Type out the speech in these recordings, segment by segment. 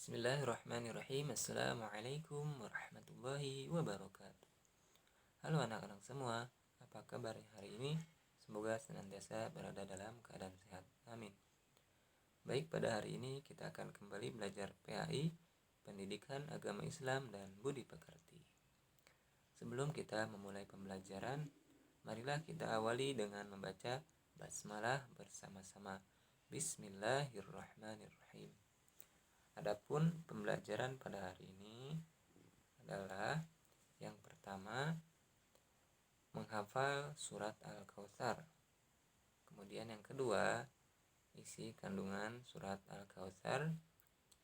Bismillahirrahmanirrahim. Assalamualaikum warahmatullahi wabarakatuh. Halo anak-anak semua, apa kabar hari ini? Semoga senantiasa berada dalam keadaan sehat. Amin. Baik, pada hari ini kita akan kembali belajar PAI, Pendidikan Agama Islam dan Budi Pekerti. Sebelum kita memulai pembelajaran, marilah kita awali dengan membaca basmalah bersama-sama. Bismillahirrahmanirrahim. Adapun pembelajaran pada hari ini adalah yang pertama, menghafal surat Al-Kautsar. Kemudian yang kedua, isi kandungan surat Al-Kautsar.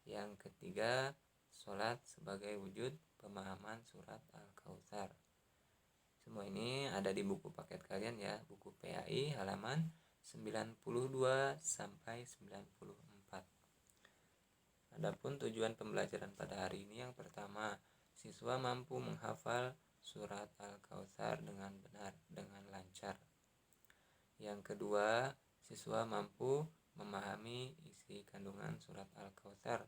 Yang ketiga, sholat sebagai wujud pemahaman surat Al-Kautsar. Semua ini ada di buku paket kalian ya, buku PAI halaman 92 sampai 94. Adapun tujuan pembelajaran pada hari ini, yang pertama, siswa mampu menghafal surat Al-Kautsar dengan benar, dengan lancar. Yang kedua, siswa mampu memahami isi kandungan surat Al-Kautsar.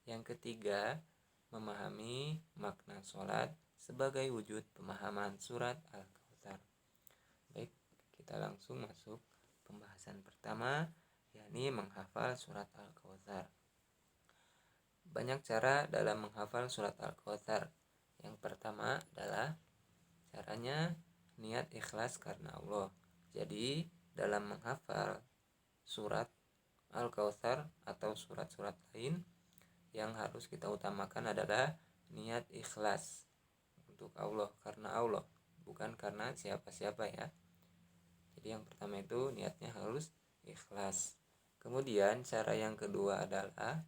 Yang ketiga, memahami makna sholat sebagai wujud pemahaman surat Al-Kautsar. Baik, kita langsung masuk pembahasan pertama, yakni menghafal surat Al-Kautsar. Banyak cara dalam menghafal surat Al-Kautsar. Yang pertama adalah caranya niat ikhlas karena Allah. Jadi dalam menghafal surat Al-Kautsar atau surat-surat lain, yang harus kita utamakan adalah niat ikhlas untuk Allah, karena Allah, bukan karena siapa-siapa ya. Jadi yang pertama itu niatnya harus ikhlas. Kemudian cara yang kedua adalah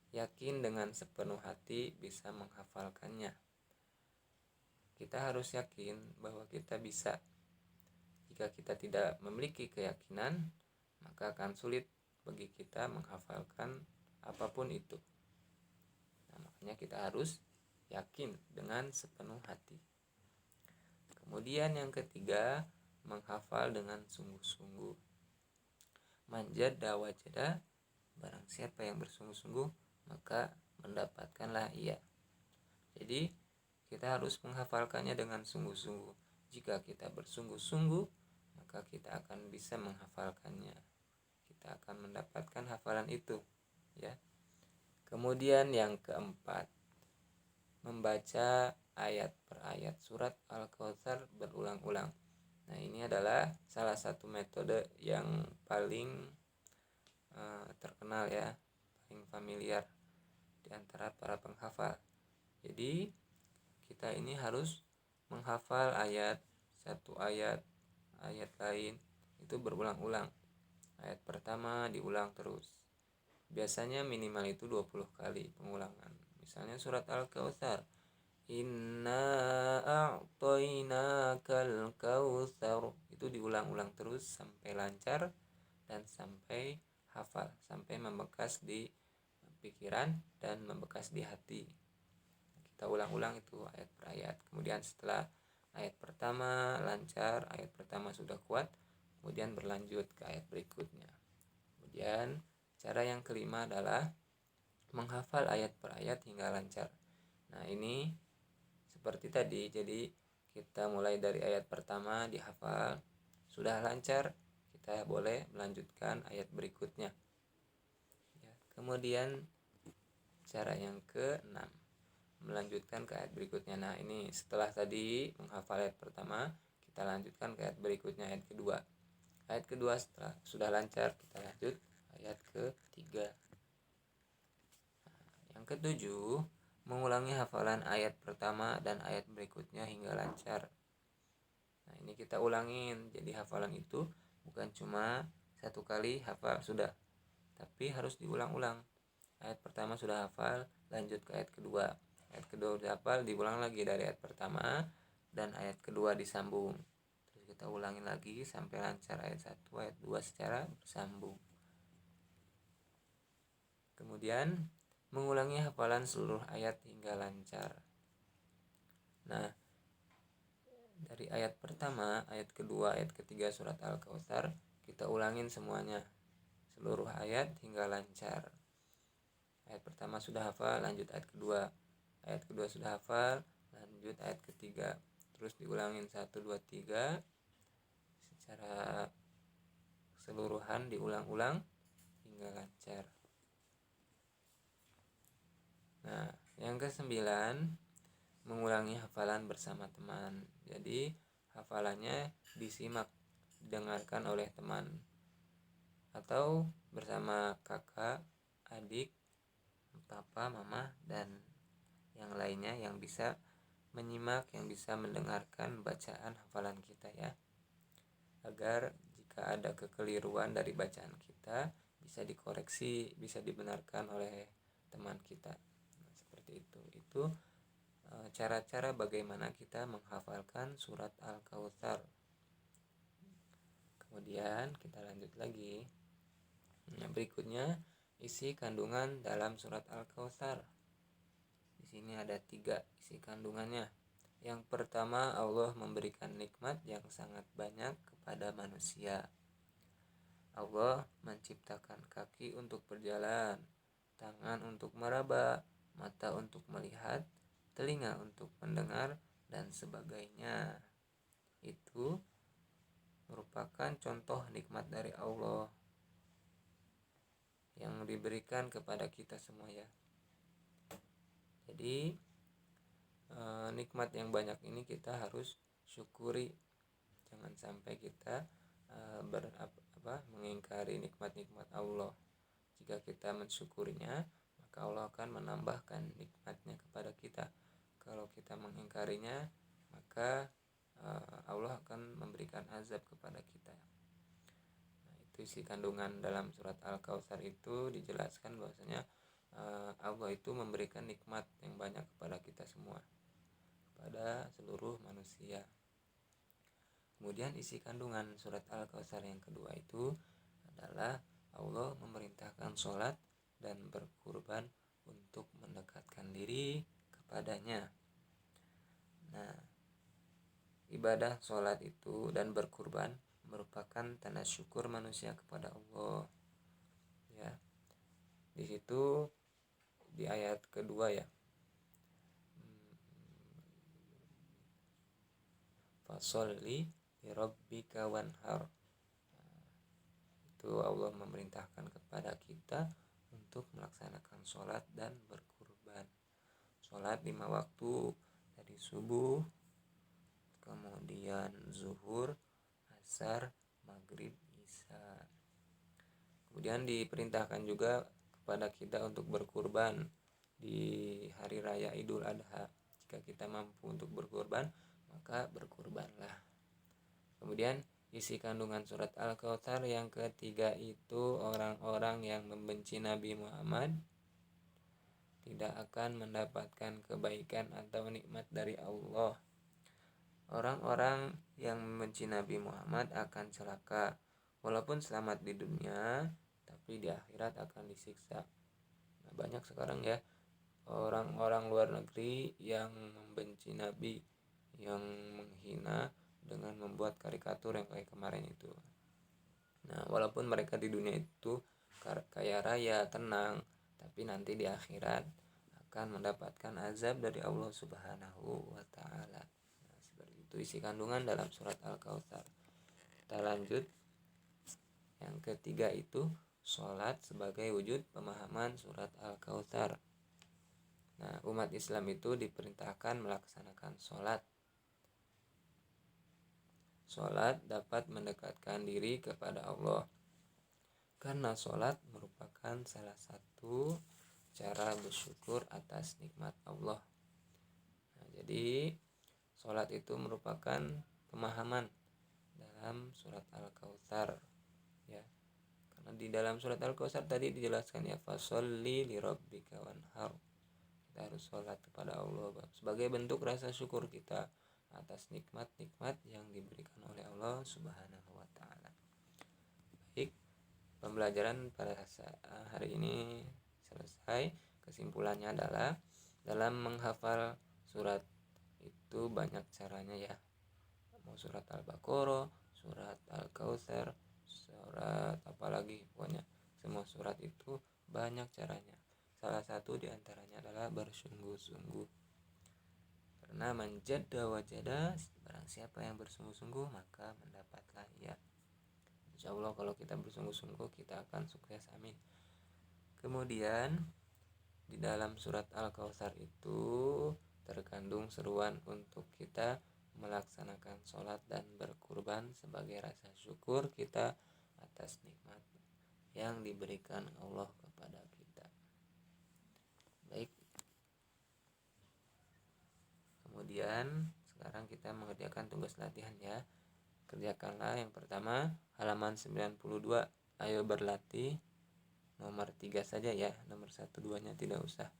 yakin dengan sepenuh hati bisa menghafalkannya. Kita harus yakin bahwa kita bisa. Jika kita tidak memiliki keyakinan, maka akan sulit bagi kita menghafalkan apapun itu. Nah, makanya kita harus yakin dengan sepenuh hati. Kemudian yang ketiga, menghafal dengan sungguh-sungguh. Manjada wajada, barang siapa yang bersungguh-sungguh, maka mendapatkanlah ia. Jadi kita harus menghafalkannya dengan sungguh-sungguh. Jika kita bersungguh-sungguh, maka kita akan bisa menghafalkannya. Kita akan mendapatkan hafalan itu, ya. Kemudian yang keempat, membaca ayat per ayat surat Al-Kautsar berulang-ulang. Nah, ini adalah salah satu metode yang paling terkenal ya, paling familiar di antara para penghafal. Jadi kita ini harus menghafal satu ayat lain itu berulang-ulang. Ayat pertama diulang terus. Biasanya minimal itu 20 kali pengulangan. Misalnya surat Al-Kautsar, Inna a'tainakal kautsar, itu diulang-ulang terus sampai lancar dan sampai hafal, sampai membekas di pikiran dan membekas di hati. Kita ulang-ulang itu ayat per ayat. Kemudian setelah ayat pertama lancar, ayat pertama sudah kuat, kemudian berlanjut ke ayat berikutnya. Kemudian cara yang kelima adalah menghafal ayat per ayat hingga lancar. Nah, ini seperti tadi, jadi kita mulai dari ayat pertama dihafal, sudah lancar, kita boleh melanjutkan ayat berikutnya. Ya, kemudian cara yang ke-6, melanjutkan ke ayat berikutnya. Nah, ini setelah tadi menghafal ayat pertama, kita lanjutkan ke ayat berikutnya, ayat kedua. Ayat kedua setelah sudah lancar, kita lanjut ayat ketiga. Yang ketujuh, mengulangi hafalan ayat pertama dan ayat berikutnya hingga lancar. Nah, ini kita ulangin. Jadi hafalan itu bukan cuma satu kali hafal sudah, tapi harus diulang-ulang. Ayat pertama sudah hafal, lanjut ke ayat kedua. Ayat kedua sudah hafal, diulang lagi dari ayat pertama dan ayat kedua disambung. Terus kita ulangin lagi sampai lancar ayat 1, ayat 2 secara bersambung. Kemudian mengulangi hafalan seluruh ayat hingga lancar. Nah, dari ayat pertama, ayat kedua, ayat ketiga surat Al-Kautsar kita ulangin semuanya, seluruh ayat hingga lancar. Ayat pertama sudah hafal, lanjut ayat kedua. Ayat kedua sudah hafal, lanjut ayat ketiga. Terus diulangin 1, 2, 3 secara keseluruhan, diulang-ulang hingga lancar. Nah, yang ke-9, mengulangi hafalan bersama teman. Jadi hafalannya disimak, didengarkan oleh teman atau bersama kakak, adik, papa, mama, dan yang lainnya yang bisa menyimak, yang bisa mendengarkan bacaan hafalan kita ya, agar jika ada kekeliruan dari bacaan kita bisa dikoreksi, bisa dibenarkan oleh teman kita. Nah, seperti itu cara-cara bagaimana kita menghafalkan surat Al-Kautsar. Kemudian kita lanjut lagi. Nah, berikutnya isi kandungan dalam surat Al-Kautsar. Di sini ada 3 isi kandungannya. Yang pertama, Allah memberikan nikmat yang sangat banyak kepada manusia. Allah menciptakan kaki untuk berjalan, tangan untuk meraba, mata untuk melihat, telinga untuk mendengar, dan sebagainya. Itu merupakan contoh nikmat dari Allah yang diberikan kepada kita semua ya. Jadi nikmat yang banyak ini kita harus syukuri. Jangan sampai kita mengingkari nikmat-nikmat Allah. Jika kita mensyukurinya, maka Allah akan menambahkan nikmatnya kepada kita. Kalau kita mengingkarinya, maka Allah akan memberikan azab kepada kita. Nah, itu isi kandungan dalam surat Al-Kautsar. Itu dijelaskan bahwasanya Allah itu memberikan nikmat yang banyak kepada kita semua, kepada seluruh manusia. Kemudian isi kandungan surat Al-Kautsar yang kedua itu adalah Allah memerintahkan sholat dan berkurban untuk mendekatkan diri kepadanya. Nah, ibadah sholat itu dan berkurban merupakan tanda syukur manusia kepada Allah. Ya, di situ di ayat kedua ya. Fasholli lirabbika wanhar. Itu Allah memerintahkan kepada kita untuk melaksanakan sholat dan berkurban. Sholat 5 waktu, dari subuh, kemudian zuhur, asar, maghrib, isya. Kemudian diperintahkan juga kepada kita untuk berkurban di hari raya Idul Adha. Jika kita mampu untuk berkurban, maka berkurbanlah. Kemudian isi kandungan surat Al-Kautsar yang ketiga itu orang-orang yang membenci Nabi Muhammad tidak akan mendapatkan kebaikan atau nikmat dari Allah. Orang-orang yang membenci Nabi Muhammad akan celaka, walaupun selamat di dunia, tapi di akhirat akan disiksa. Nah, banyak sekarang ya orang-orang luar negeri yang membenci Nabi, yang menghina dengan membuat karikatur yang kayak kemarin itu. Nah, walaupun mereka di dunia itu kaya raya, tenang, tapi nanti di akhirat akan mendapatkan azab dari Allah Subhanahu wa taala. Nah, seperti itu isi kandungan dalam surat Al-Kautsar. Kita lanjut. Yang ketiga itu sholat sebagai wujud pemahaman surat Al-Kautsar. Nah, umat Islam itu diperintahkan melaksanakan sholat. Sholat dapat mendekatkan diri kepada Allah, karena sholat merupakan salah satu cara bersyukur atas nikmat Allah. Nah, jadi sholat itu merupakan pemahaman dalam surat Al-Kautsar ya. Karena di dalam surat Al-Kautsar tadi dijelaskan ya, fasholli lirabbika wanhar. Kita harus sholat kepada Allah sebagai bentuk rasa syukur kita atas nikmat-nikmat yang diberikan oleh Allah Subhanahu wa taala. Baik, pembelajaran pada hari ini selesai. Kesimpulannya adalah dalam menghafal surat itu banyak caranya ya. Mau surat Al-Baqarah, surat Al-Kautsar, surat apalagi, pokoknya semua surat itu banyak caranya. Salah satu diantaranya adalah bersungguh-sungguh. Karena manjadda wajada, barang siapa yang bersungguh-sungguh maka mendapatlah ia. Insya Allah kalau kita bersungguh-sungguh kita akan sukses, amin. Kemudian di dalam surat Al-Kautsar itu terkandung seruan untuk kita melaksanakan sholat dan berkurban sebagai rasa syukur kita atas nikmat yang diberikan Allah kepada kita. Baik. Kemudian sekarang kita mengerjakan tugas latihan ya. Kerjakanlah yang pertama halaman 92. Ayo berlatih. Nomor 3 saja ya, nomor 1 2-nya tidak usah.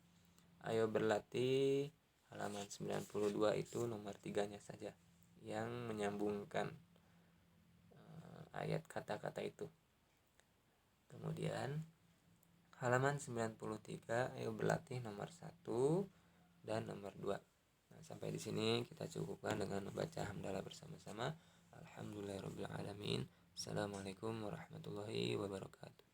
Ayo berlatih halaman 92 itu nomor 3-nya saja yang menyambungkan ayat kata-kata itu. Kemudian halaman 93 ayo berlatih nomor 1 dan nomor 2. Nah, sampai di sini kita cukupkan dengan membaca hamdalah bersama-sama. Alhamdulillahirabbil alamin. Assalamualaikum warahmatullahi wabarakatuh.